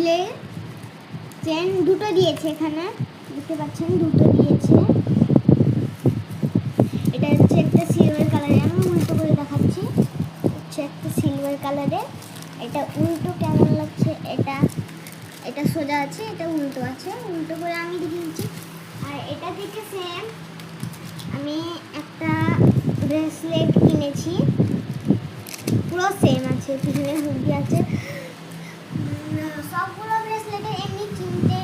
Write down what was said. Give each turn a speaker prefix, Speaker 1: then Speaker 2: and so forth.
Speaker 1: খুলে চেন দুটো দিয়েছে, এখানে দেখতে পাচ্ছেন দুটো দিয়েছে। এটা হচ্ছে একটা সিলভার কালারে, আমি উল্টো করে দেখাচ্ছি। হচ্ছে একটা সিলভার কালারে, এটা উল্টো কেমন লাগছে, এটা সোজা আছে, এটা উল্টো আছে, উল্টো করে আমি দেখিয়ে দিচ্ছি। আর এটা থেকে সেম আমি একটা ব্রেসলেট কিনেছি, পুরো সেম আছে, পিছনে হুক দিয়ে আছে। সবগুলো ব্রেসলেটে এমনি কিনতে